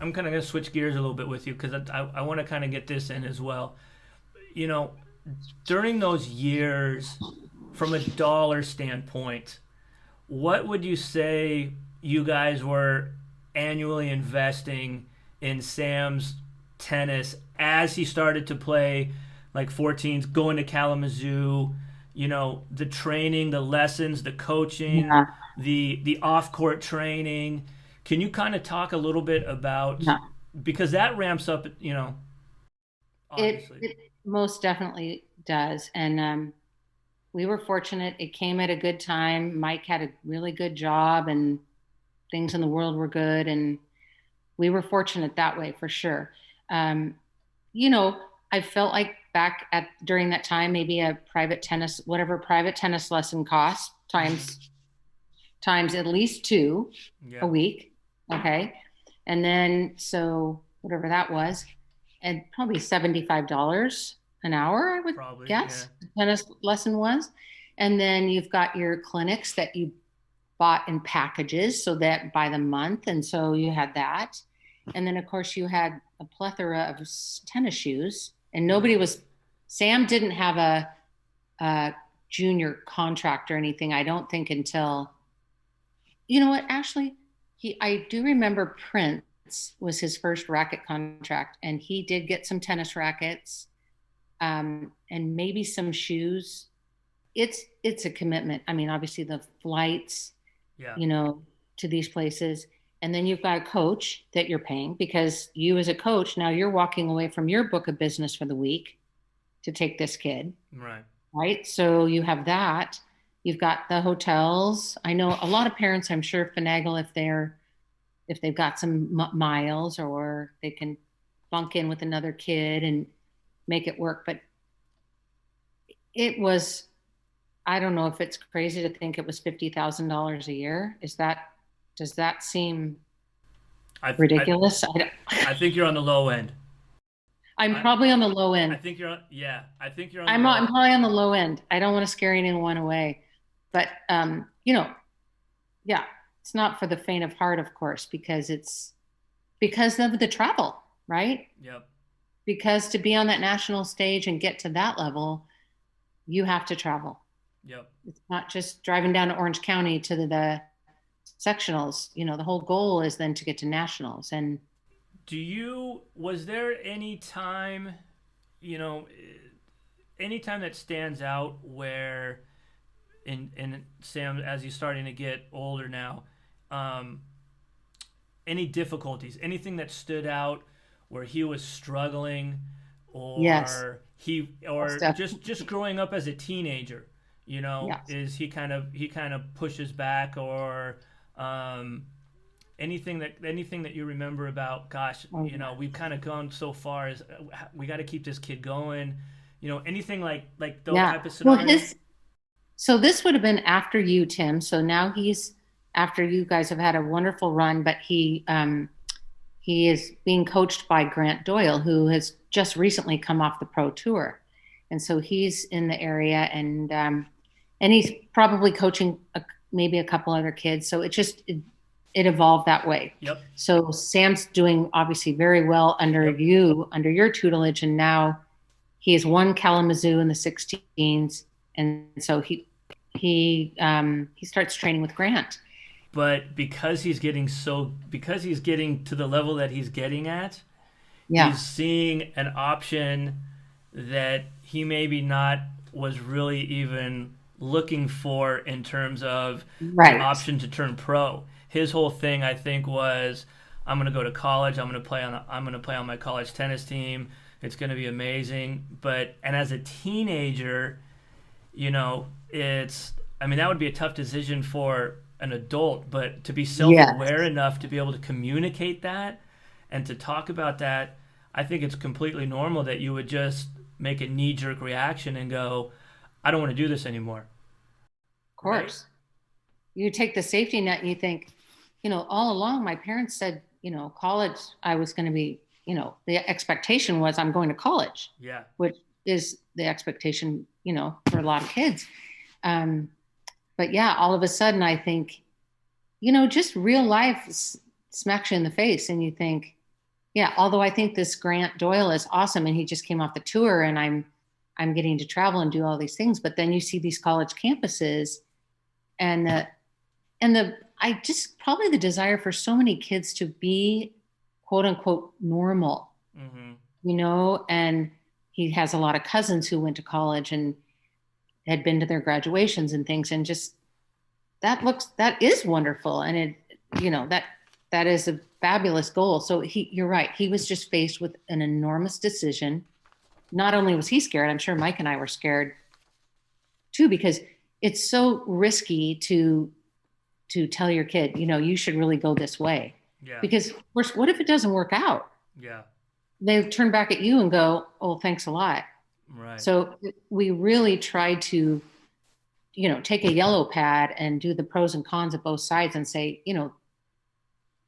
I'm kind of going to switch gears a little bit with you because I want to kind of get this in as well. You know, during those years, from a dollar standpoint, what would you say you guys were annually investing in Sam's tennis as he started to play like 14s, going to Kalamazoo, the training, the lessons, the coaching, Yeah, the off-court training. Can you kind of talk a little bit about yeah. because that ramps up, It obviously. it most definitely does. And we were fortunate. It came at a good time. Mike had a really good job and things in the world were good. And we were fortunate that way for sure. Um, you know, I felt like back at during that time, maybe a private tennis, whatever private tennis lesson cost times at least two a Yeah, week. Okay. And then so whatever that was, and probably $75 an hour, I would probably. Yeah. guess, the tennis lesson was. And then you've got your clinics that you bought in packages so that by the month. And so you had that. And then, of course, you had a plethora of tennis shoes. And nobody Right. was, Sam didn't have a junior contract or anything, I don't think, until, you know what, actually, I do remember Prince was his first racket contract, and he did get some tennis rackets, and maybe some shoes. It's a commitment. I mean, obviously the flights, Yeah. you know, to these places. And then you've got a coach that you're paying because you, as a coach, now you're walking away from your book of business for the week to take this kid, Right. right? So you have that. You've got the hotels. I know a lot of parents, I'm sure, finagle if they've got some miles or they can bunk in with another kid and make it work. But it was, I don't know if it's crazy to think it was $50,000 a year. Does that seem I th- I ridiculous? I think you're on the low end. I'm I probably on the low I end. think you're on. Yeah, I think you're on the I'm low. probably on the low end. I don't want to scare anyone away, but yeah, it's not for the faint of heart, of course, because it's because of the travel, right? Yep. Because to be on that national stage and get to that level, you have to travel. Yep. It's not just driving down to Orange County to the sectionals. The whole goal is then to get to nationals. And Was there any time, you know, any time that stands out where in Sam as he's starting to get older now, um, any difficulties, anything that stood out where he was struggling yes, or stuff. just growing up as a teenager, Yes. is he kind of pushes back or um, anything that you remember about gosh, Oh, yeah. we've kind of gone so far as we got to keep this kid going, anything like those Yeah. type of Well, scenarios. so this would have been after you, Tim. So now he's after you guys have had a wonderful run, but he is being coached by Grant Doyle, who has just recently come off the pro tour, and so he's in the area, and he's probably coaching maybe a couple other kids. So it evolved that way. Yep. So Sam's doing obviously very well under Yep. you, under your tutelage, and now he has won Kalamazoo in the 16s, and so he starts training with Grant. But because he's getting to the level that he's getting at, he's Yeah, seeing an option that he maybe not was really even looking for in terms of an right. option to turn pro. His whole thing, I think, was I'm going to go to college. I'm going to play on my college tennis team. It's going to be amazing. And as a teenager, it's I mean that would be a tough decision for an adult, but to be self-aware Yes. enough to be able to communicate that and to talk about that, I think it's completely normal that you would just make a knee-jerk reaction and go, I don't want to do this anymore, Of right? course. You take the safety net and you think, all along my parents said, college, I was going to be, the expectation was I'm going to college, Yeah. which is the expectation, for a lot of kids. Um, but yeah, all of a sudden I think, just real life smacks you in the face and you think, Yeah, although I think this Grant Doyle is awesome and he just came off the tour and I'm getting to travel and do all these things, but then you see these college campuses and the I just probably the desire for so many kids to be quote unquote normal, Hmm. and he has a lot of cousins who went to college and had been to their graduations and things and just that is wonderful and that is a fabulous goal. So you're right, he was just faced with an enormous decision. Not only was he scared, I'm sure Mike and I were scared too, because it's so risky to tell your kid, you should really go this way. Yeah. Because what if it doesn't work out? Yeah. They turn back at you and go, oh, thanks a lot. Right. So we really try to, take a yellow pad and do the pros and cons of both sides and say,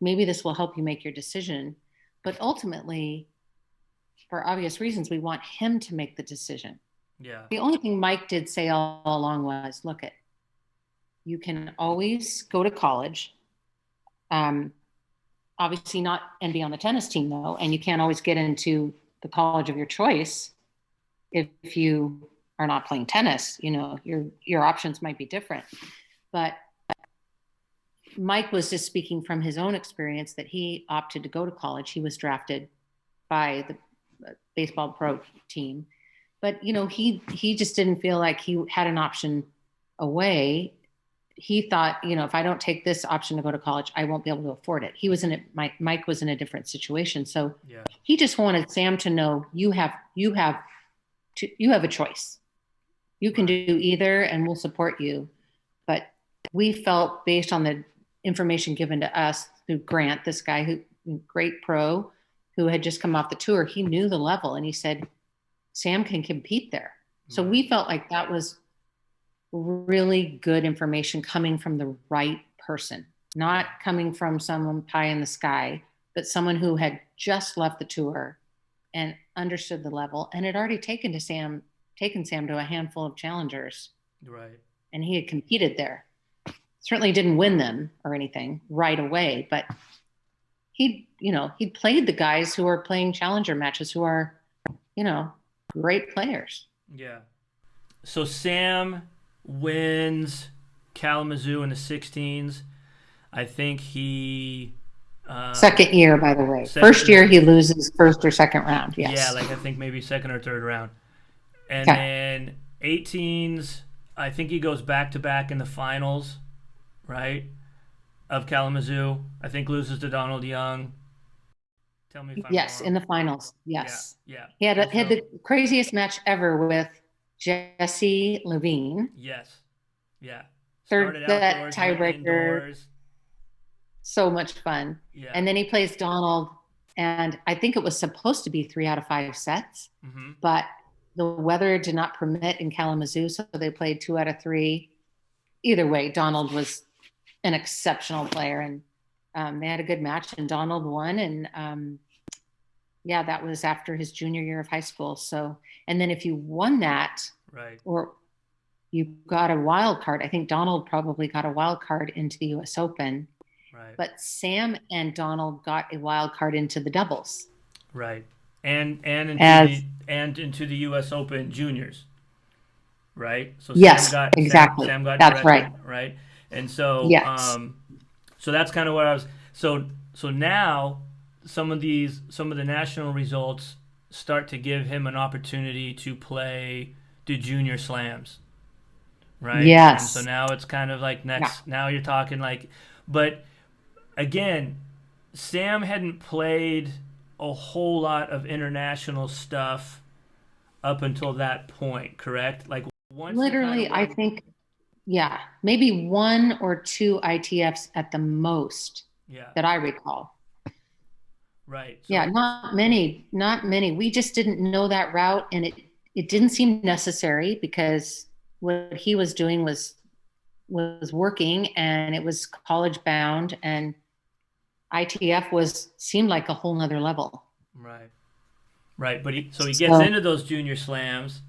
maybe this will help you make your decision. But ultimately, for obvious reasons, we want him to make the decision. Yeah. The only thing Mike did say all along was, look, you can always go to college. Um, Obviously not and be on the tennis team though, and you can't always get into the college of your choice if you are not playing tennis. Your options might be different. But Mike was just speaking from his own experience that he opted to go to college. He was drafted by the baseball pro team, but he just didn't feel like he had an option away. He thought, if I don't take this option to go to college, I won't be able to afford it. Mike was in a different situation. So Yeah. he just wanted Sam to know you have a choice. You can Right. do either and we'll support you. But we felt based on the information given to us through Grant, this guy great pro who had just come off the tour, he knew the level and he said, Sam can compete there. So Right. we felt like that was really good information coming from the right person, not coming from someone pie in the sky, but someone who had just left the tour and understood the level and had already taken Sam to a handful of challengers, Right. and he had competed there. Certainly didn't win them or anything right away, but he played the guys who are playing challenger matches who are, great players. Yeah. So Sam wins Kalamazoo in the 16s. I think he Second year, by the way. second First year he loses first or second round. yeah, Yes. like I think maybe second or third round. And Okay. then 18s, I think he goes back to back in the finals, right? Of Kalamazoo. I think loses to Donald Young. Tell me if I'm Yes, wrong. in the finals. Yeah, Yes. yeah. He had the craziest match ever with Jesse Levine. Yes. Yeah. Third Started set outdoors, went tiebreaker. indoors. So much fun. Yeah. And then he plays Donald, and I think it was supposed to be 3 out of 5 sets, Mm-hmm. but the weather did not permit in Kalamazoo, so they played 2 out of 3. Either way, Donald was an exceptional player, and they had a good match, and Donald won. And yeah, that was after his junior year of high school. So, and then if you won that, Right. or you got a wild card, I think Donald probably got a wild card into the U.S. Open. Right. But Sam and Donald got a wild card into the doubles. Right. And into As the U.S. Open juniors, right? So yes, exactly. Sam got That's directed, right. right? And so Yes. so that's kind of what I was so now some of the national results start to give him an opportunity to play the junior slams, right? And so Yes. now it's kind of like Yeah. now you're talking like, but again, Sam hadn't played a whole lot of international stuff up until that point, correct? Like once he kind Literally, of I won, think, yeah, maybe 1 or 2 ITFs at the most yeah, that I recall. right. Yeah, So not many, not many. We just didn't know that route, and it didn't seem necessary because what he was doing was working, and it was college bound, and ITF was seemed like a whole nother level. right, right. But he gets So, into those junior slams,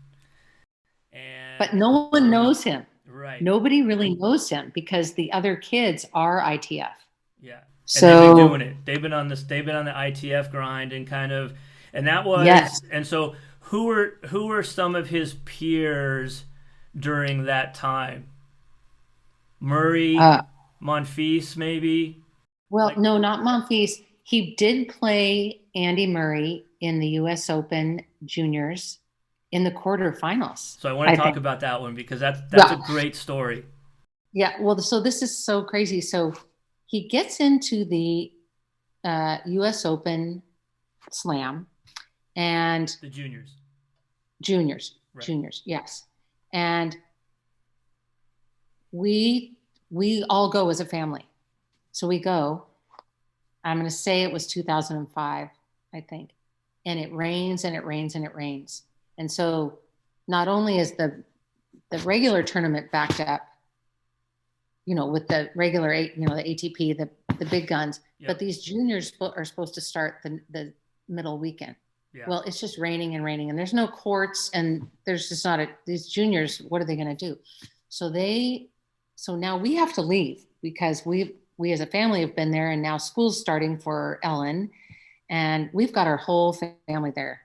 but and no one knows him. right, Nobody really knows him because the other kids are ITF. Yeah, and they've been doing So it. They've been on this. They've been on the ITF grind and kind of, and that was, yes, and so who were some of his peers during that time? Murray, uh, Monfils, maybe. well, Like, no, not Monfils. He did play Andy Murray in the U.S. Open Juniors in the quarterfinals, so I want I to talk think. about that one because that's a Yeah, great story. yeah. Well, so this is so crazy. So he gets into the U.S. Open Slam and The juniors, juniors, right? juniors, yes. And we we all go as a family. So we go. I'm going to say it was 2005, I think. And it rains and it rains and it rains. And so not only is the regular tournament backed up, with the regular the ATP, the big guns, but Yep. these juniors are supposed to start the middle weekend. Yeah. Well, it's just raining and raining, and there's no courts, and there's just not these juniors. What are they going to do? So so now we have to leave because we as a family have been there, and now school's starting for Ellen, and we've got our whole family there.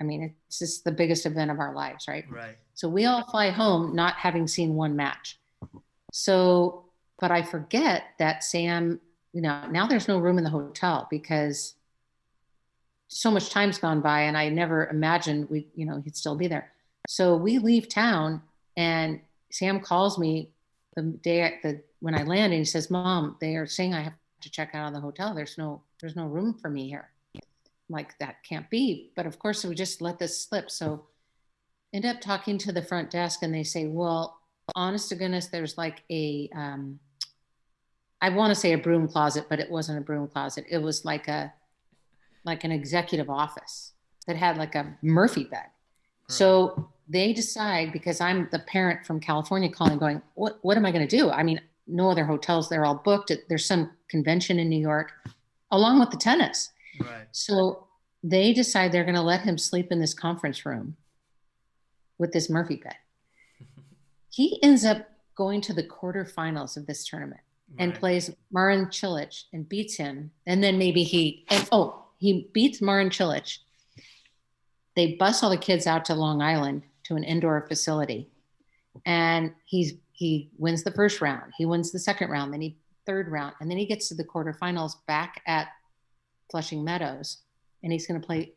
I mean, it's just the biggest event of our lives, right? Right. So we all fly home not having seen one match. So, but I forget that Sam, now there's no room in the hotel because so much time's gone by and I never imagined he'd still be there. So we leave town and Sam calls me the day when I land and he says, "Mom, they are saying I have to check out of the hotel. There's no room for me here." I'm like, that can't be. But of course we just let this slip. So end up talking to the front desk and they say, "Well, honest to goodness, there's like I want to say a broom closet, but it wasn't a broom closet. It was like an executive office that had like a Murphy bed." Right. So they decide, because I'm the parent from California calling, going, what am I going to do? I mean, no other hotels, they're all booked. There's some convention in New York, along with the tennis. Right. So they decide they're going to let him sleep in this conference room with this Murphy bed. He ends up going to the quarterfinals of this tournament and Right. plays Marin Cilic and beats him. And then maybe he beats Marin Cilic. They bus all the kids out to Long Island to an indoor facility. And he wins the first round. He wins the second round, then he third round, and then he gets to the quarterfinals back at Flushing Meadows, and he's going to play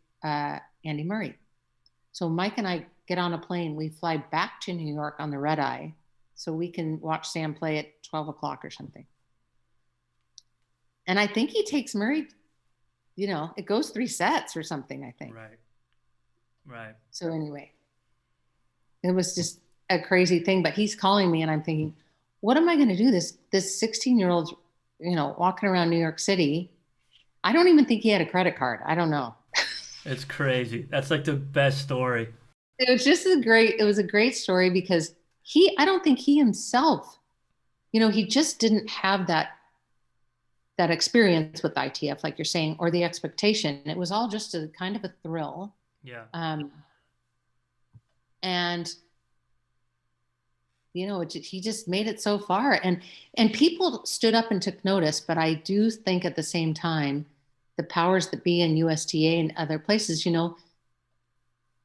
Andy Murray. So Mike and I get on a plane. We fly back to New York on the red eye so we can watch Sam play at 12 o'clock or something. And I think he takes Murray, it goes 3 sets or something, I think. Right. Right. So anyway, it was just a crazy thing. But he's calling me and I'm thinking, what am I going to do? This 16-year-old, walking around New York City. I don't even think he had a credit card. I don't know. It's crazy. That's like the best story. It was a great story because I don't think he himself, he just didn't have that experience with ITF, like you're saying, or the expectation. It was all just a kind of a thrill. Yeah. And he just made it so far, and people stood up and took notice. But I do think at the same time, the powers that be in USTA and other places,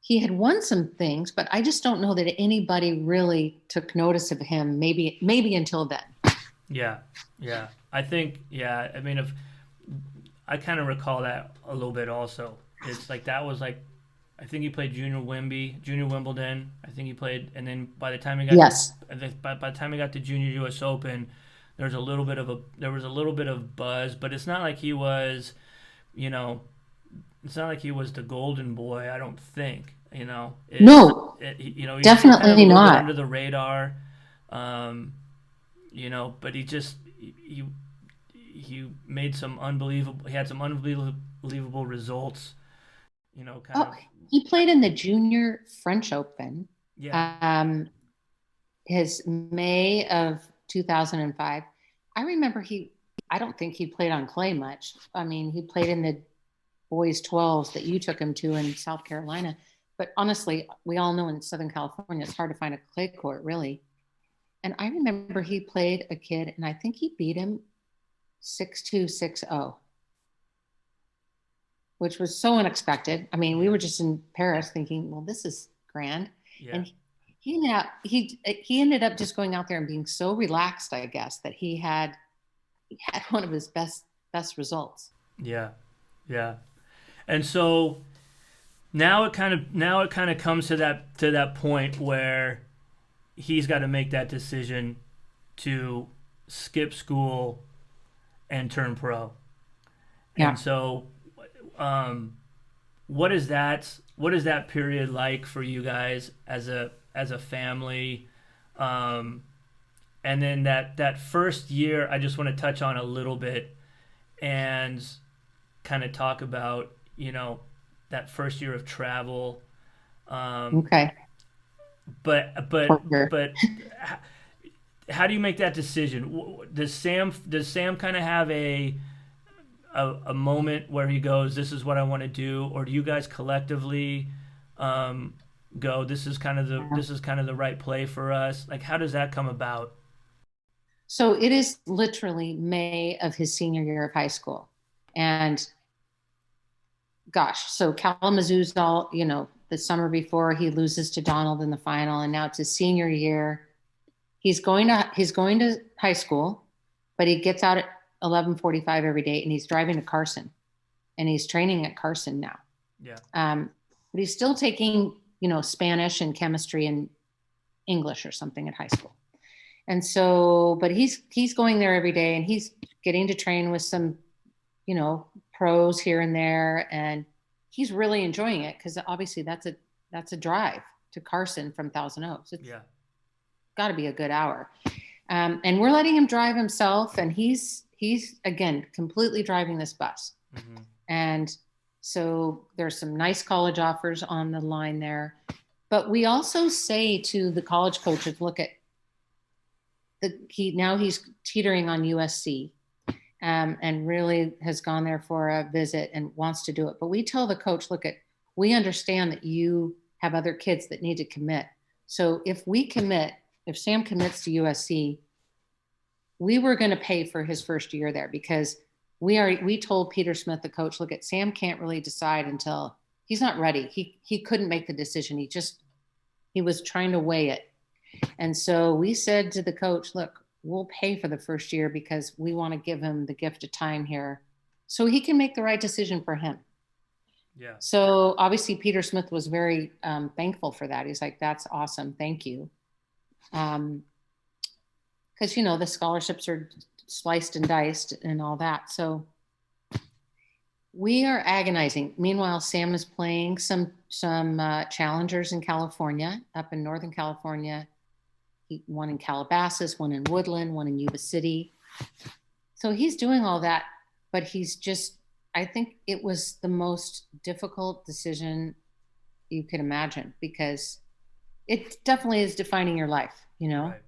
he had won some things, but I just don't know that anybody really took notice of him. Maybe until then. Yeah. Yeah. I think. Yeah. I mean, if I kind of recall that a little bit also. It's like that was like I think he played Junior Wimbledon. I think he played, and then by the time he got Yes. by the time he got to Junior U.S. Open, there was a little bit of buzz, but it's not like he was, you know, it's not like he was the golden boy. I don't think, No, he's still kind of a definitely little bit not. under the radar, um, but he made some unbelievable. He had some unbelievable results. Kind Oh, of. he played in the Junior French Open. Yeah. Um, his May of 2005. I remember I don't think he played on clay much. I mean, he played in the boys 12s that you took him to in South Carolina. But honestly, we all know in Southern California, it's hard to find a clay court, really. And I remember he played a kid, and I think he beat him 6260, which was so unexpected. I mean, we Yeah. were just in Paris thinking, well, this is grand. Yeah. And he ended up just going out there and being so relaxed, I guess, that he had one of his best results. Yeah. Yeah. And so now it kind of comes to that point where he's got to make that decision to skip school and turn pro. Yeah. And so, um, what is that period like for you guys as a family? Um, and then that first year, I just want to touch on a little bit and kind of talk about that first year of travel. Um, Okay. but For sure. how do you make that decision? Does Sam kind of have a moment where he goes, "This is what I want to do," or do you guys collectively um, go, this is kind of the right play for us? Like, how does that come about? So it is literally May of his senior year of high school. And gosh, so Kalamazoo's all, the summer before he loses to Donald in the final, and now it's his senior year. He's going to high school, but he gets out at 11:45 every day, and he's driving to Carson, and he's training at Carson now. Yeah, But he's still taking, Spanish and chemistry and English or something at high school. And so, but he's going there every day, and he's getting to train with some, pros here and there, and he's really enjoying it because obviously that's a drive to Carson from Thousand Oaks. It's yeah, got to be a good hour. And we're letting him drive himself, and he's again completely driving this bus. hmm, And so there's some nice college offers on the line there. But we also say to the college coaches, look at he's teetering on USC, and really has gone there for a visit and wants to do it. But we tell the coach, look, we understand that you have other kids that need to commit. So if Sam commits to USC, we were going to pay for his first year there because we told Peter Smith, the coach, look, at Sam can't really decide until he's not ready. He couldn't make the decision. He was trying to weigh it. And so we said to the coach, look, we'll pay for the first year because we want to give him the gift of time here so he can make the right decision for him. yeah, So obviously Peter Smith was very thankful for that. He's like, that's awesome. Thank you. Because, the scholarships are sliced and diced and all that. So we are agonizing. Meanwhile, Sam is playing some challengers in California, up in Northern California. One in Calabasas, one in Woodland, one in Yuba City. So he's doing all that, but I think it was the most difficult decision you could imagine because it definitely is defining your life, right,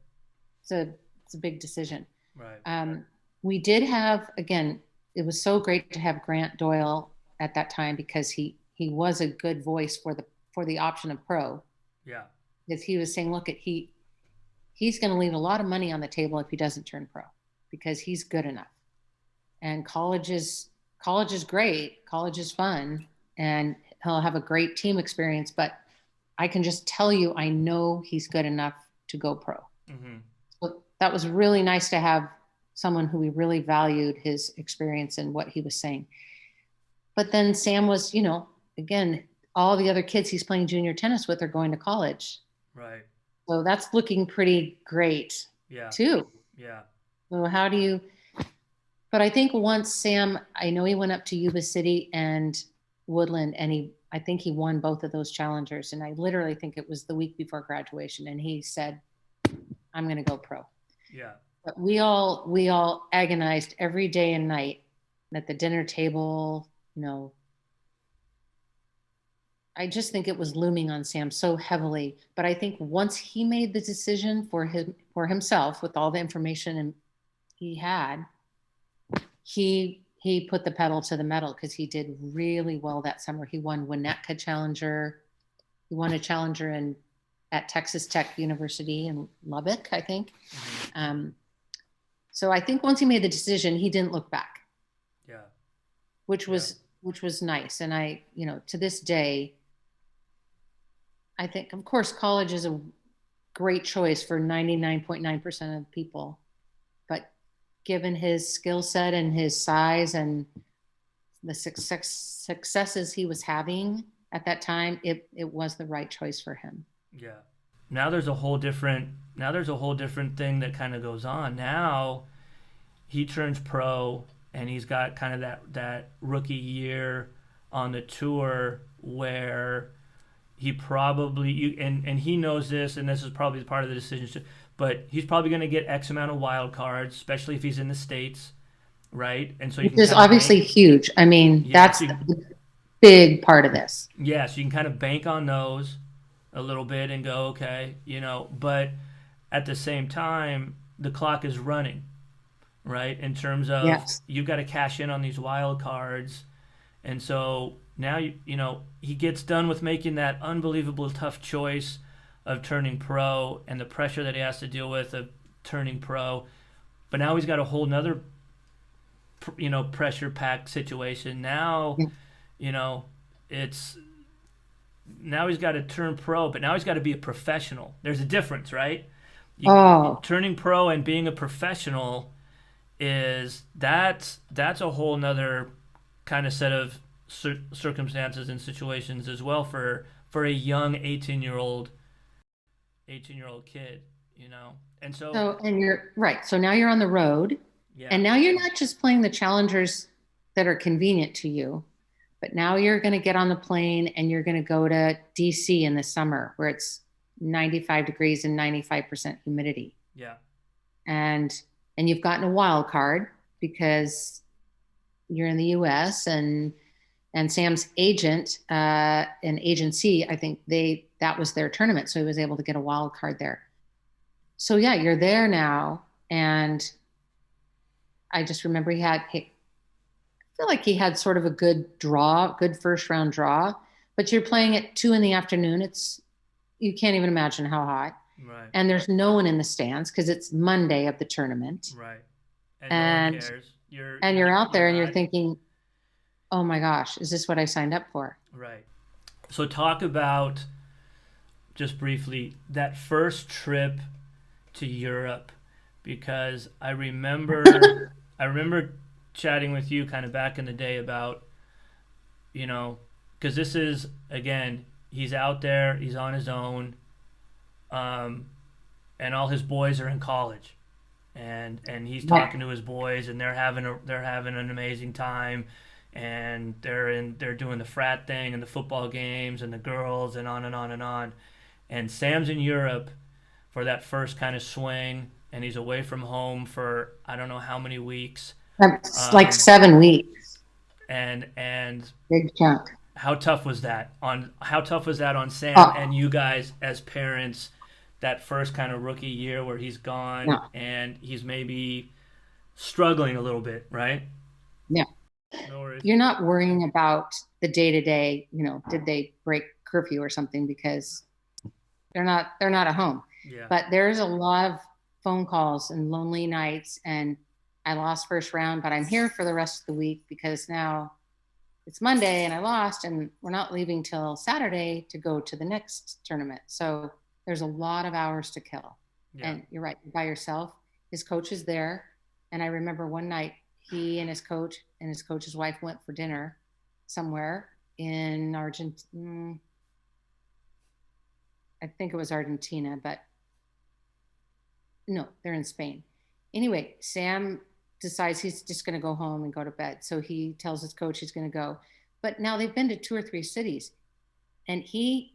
It's a big decision. right, We did have, again, it was so great to have Grant Doyle at that time because he was a good voice for the option of pro. yeah, Because he was saying, look, he's going to leave a lot of money on the table if he doesn't turn pro because he's good enough. And college is great. College is fun, and he'll have a great team experience. But I can just tell you, I know he's good enough to go pro. hmm, So that was really nice to have someone who we really valued his experience and what he was saying. But then Sam was, again, all the other kids he's playing junior tennis with are going to college. right, So that's looking pretty great yeah, too. yeah, So but I think once Sam, I know he went up to Yuba City and Woodland, and I think he won both of those challengers. And I literally think it was the week before graduation. And he said, I'm going to go pro. yeah, But we all agonized every day and night at the dinner table. I just think it was looming on Sam so heavily. But I think once he made the decision for himself with all the information he had, he put the pedal to the metal because he did really well that summer. He won Winnetka Challenger. He won a challenger at Texas Tech University in Lubbock, I think. hmm, So I think once he made the decision, he didn't look back, Yeah. which Yeah. was nice. And I, to this day, I think, of course, college is a great choice for 99.9% of people, but given his skill set and his size and the successes he was having at that time, it was the right choice for him. Yeah. Now there's a whole different thing that kind of goes on. Now he turns pro and he's got kind of that rookie year on the tour where he probably and he knows this, and this is probably part of the decision too, but he's probably going to get X amount of wild cards, especially if he's in the States, right? And so you Which can is kind of obviously bank. huge. I mean, Yeah, that's so you, the big part of this. yeah, so you can kind of bank on those a little bit and go, okay, but at the same time, the clock is running, right? In terms of Yes. you've got to cash in on these wild cards. And so now, he gets done with making that unbelievable tough choice of turning pro and the pressure that he has to deal with of turning pro. But now he's got a whole nother, pressure packed situation. Now, Yeah. you know, it's now he's got to turn pro, but now he's got to be a professional. There's a difference, right? Oh, Turning pro and being a professional that's a whole nother kind of set of circumstances and situations as well for a young 18-year old kid, and so so, and you're right. So now you're on the road, yeah, and now you're not just playing the challengers that are convenient to you, but now you're going to get on the plane and you're going to go to DC in the summer where it's 95 degrees and 95% humidity. yeah, And and you've gotten a wild card because you're in the US, and Sam's agent and agency, I think that was their tournament, so he was able to get a wild card there. So yeah, you're there now, and I just remember I feel like he had sort of a good draw, good first round draw, but you're playing at 2 in the afternoon. You can't even imagine how hot. right, And there's no one in the stands because it's Monday of the tournament. right, and no one And cares. You're and you're you're out you're there and you're not thinking, oh my gosh, is this what I signed up for? right. So talk about just briefly that first trip to Europe because I remember chatting with you kind of back in the day about because this is again he's out there, he's on his own, um, and all his boys are in college, and he's Yeah. talking to his boys, and they're having an amazing time, and they're doing the frat thing and the football games and the girls and on and on and on, and Sam's in Europe for that first kind of swing, and he's away from home for I don't know how many weeks, That's like um, 7 weeks. and Big chunk. how tough was that on Sam Oh, and you guys as parents that first kind of rookie year where he's gone yeah. and he's maybe struggling a little bit, right? Yeah. No worries. You're not worrying about the day to day, did they break curfew or something because they're not at home. Yeah, But there's a lot of phone calls and lonely nights, and I lost first round, but I'm here for the rest of the week because now it's Monday and I lost, and we're not leaving till Saturday to go to the next tournament. So there's a lot of hours to kill. yeah, And you're right, by yourself. His coach is there. And I remember one night he and his coach's wife went for dinner somewhere in Argentina. I think it was Argentina, but no, they're in Spain. Anyway, Sam decides he's just going to go home and go to bed. So he tells his coach he's going to go. But now they've been to 2 or 3 cities, and he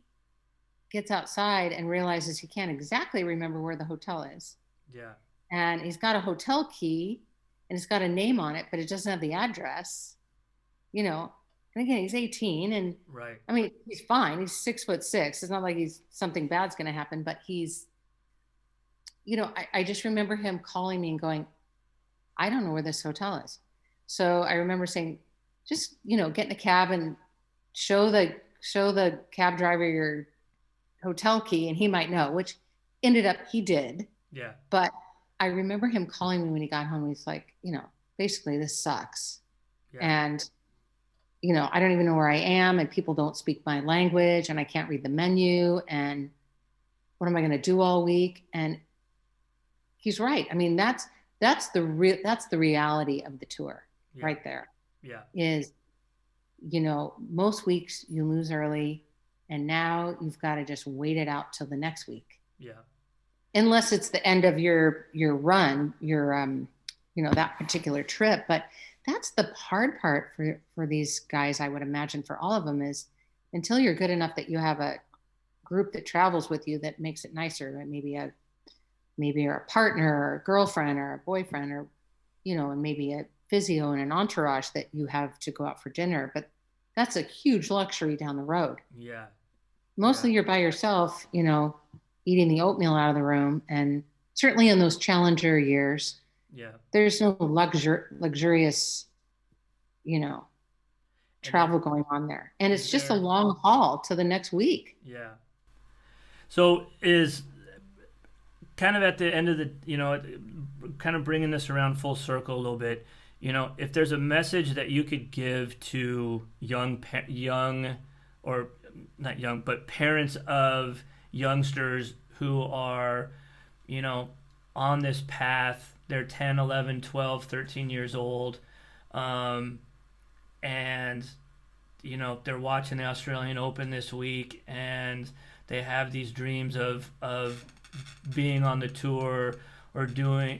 gets outside and realizes he can't exactly remember where the hotel is. yeah, And he's got a hotel key and it's got a name on it, but it doesn't have the address, you know. And again, he's 18, and right, I mean, he's fine. He's 6'6". It's not like he's something bad's going to happen, but I just remember him calling me and going, I don't know where this hotel is. So I remember saying, just, get in a cab and show the cab driver your hotel key and he might know, which ended up he did. yeah, But I remember him calling me when he got home. He's like, basically this sucks. Yeah. And, I don't even know where I am and people don't speak my language and I can't read the menu. And what am I going to do all week? And he's right. I mean, that's the reality of the tour Yeah. right there Yeah. is, most weeks you lose early and now you've got to just wait it out till the next week. Yeah. Unless it's the end of your run, that particular trip. But that's the hard part for these guys, I would imagine for all of them is until you're good enough that you have a group that travels with you that makes it nicer, and maybe you're a partner or a girlfriend or a boyfriend or and maybe a physio and an entourage that you have to go out for dinner. But that's a huge luxury down the road. Yeah. Yeah. Mostly you're by yourself, eating the oatmeal out of the room. And certainly in those challenger years, Yeah. there's no luxurious, you know, And travel going on there. And is it's just a there, long haul to the next week. yeah. So is kind of at the end of the, kind of bringing this around full circle a little bit, if there's a message that you could give to young, or not young, but parents of youngsters who are, you know, on this path, they're 10, 11, 12, 13 years old, um, and, they're watching the Australian Open this week, and they have these dreams of being on the tour or doing,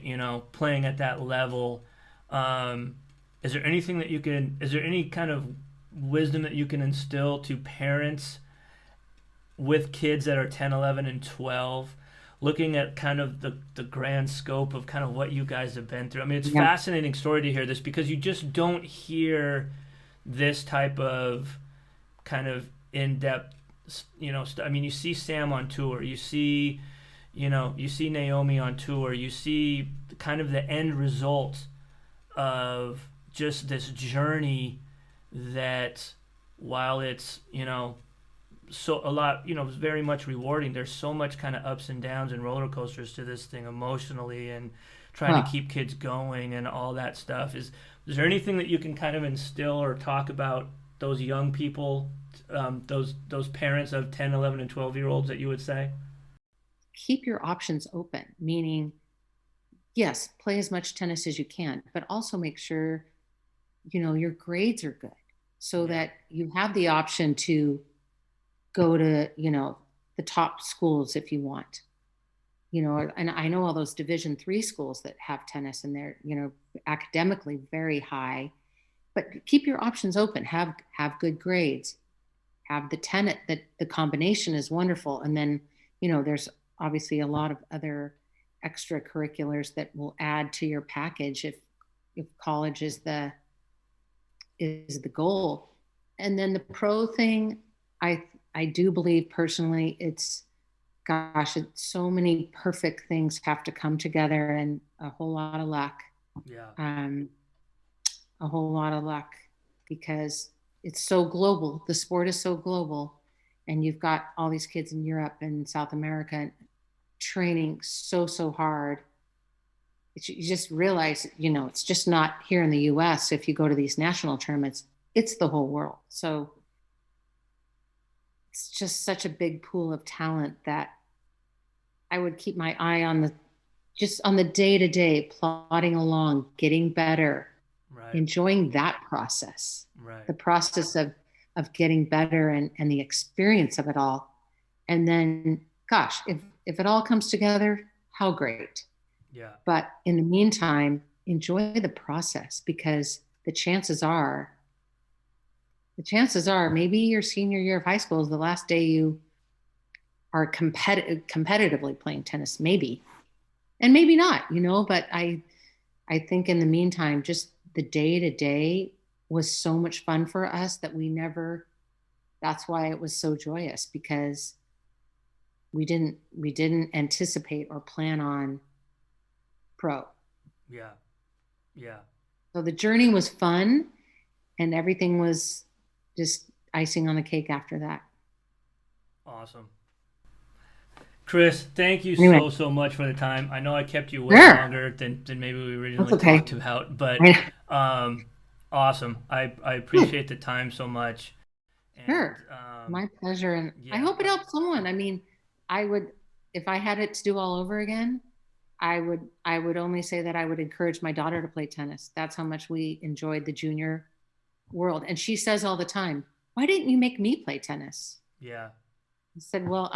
playing at that level. Is there anything that is there any kind of wisdom that you can instill to parents with kids that are 10, 11, and 12, looking at kind of the grand scope of kind of what you guys have been through? I mean, it's a Yeah. fascinating story to hear this because you just don't hear this type of kind of in-depth, I mean, you see Sam on tour, you see Naomi on tour, you see kind of the end result of just this journey that, while it's, so a lot, very much rewarding, there's so much kind of ups and downs and roller coasters to this thing emotionally, and trying to Well, keep kids going and all that stuff. Is there anything that you can kind of instill or talk about those young people, those parents of 10, 11, and 12-year-olds that you would say? keep your options open, meaning, yes, play as much tennis as you can, but also make sure, your grades are good so Yeah. that you have the option to go to, the top schools if you want. And I know all those Division 3 schools that have tennis and they're, academically very high, but keep your options open. Have good grades. Have the tenant that the combination is wonderful. And then, there's obviously a lot of other extracurriculars that will add to your package if college is the goal. And then the pro thing, I do believe personally it's so many perfect things have to come together and a whole lot of luck. Yeah. Um, a whole lot of luck because it's so global. The sport is so global, and you've got all these kids in Europe and South America training so hard. You just realize, it's just not here in the U.S. If you go to these national tournaments, it's the whole world. So it's just such a big pool of talent that I would keep my eye on just on the day to day, plodding along, getting better, Right. enjoying that process, Right. the process of getting better and the experience of it all. And then, gosh, if it all comes together, how great. Yeah. But in the meantime, enjoy the process because the chances are maybe your senior year of high school is the last day you are competitively playing tennis, maybe, and maybe not, but I think in the meantime, just the day to day was so much fun for us that that's why it was so joyous because we didn't anticipate or plan on pro. Yeah. Yeah. So the journey was fun and everything was just icing on the cake after that. Awesome. Chris, thank you Anyway, so much for the time. I know I kept you way sure. longer than maybe we That's originally okay. talked about, but I- awesome. I appreciate the time so much. And Sure. My pleasure. And I yeah, hope it helps someone. I mean, I would, if I had it to do all over again, I would only say that I would encourage my daughter to play tennis. That's how much we enjoyed the junior world. And she says all the time, why didn't you make me play tennis? yeah, I said, well,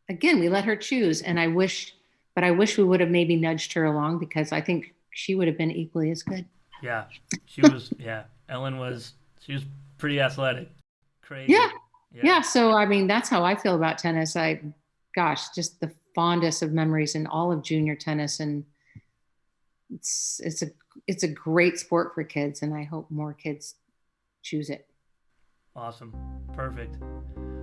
again, we let her choose. But I wish we would have maybe nudged her along because I think she would have been equally as good. yeah. She was, yeah. Ellen was, she was pretty athletic. Yeah. Crazy. Yeah, Yeah. So, I mean, that's how I feel about tennis. Gosh, just the fondest of memories in all of junior tennis. And it's, it's a, it's a great sport for kids. And I hope more kids choose it. awesome. Perfect.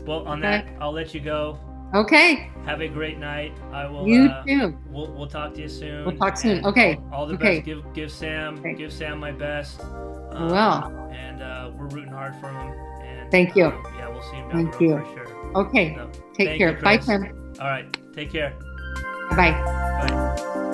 Well, on that, Okay. I'll let you go. Okay. Have a great night. I will. You too. We'll talk to you soon. We'll talk soon. And Okay. all the Okay. best. Okay. Give Sam my best. Well, And we're rooting hard for him. And thank you. yeah, we'll see him down Thank the road you. for sure. Okay. So, Take thank care. you, Bye, Chris. Tim. All right. Take care. Bye. Bye.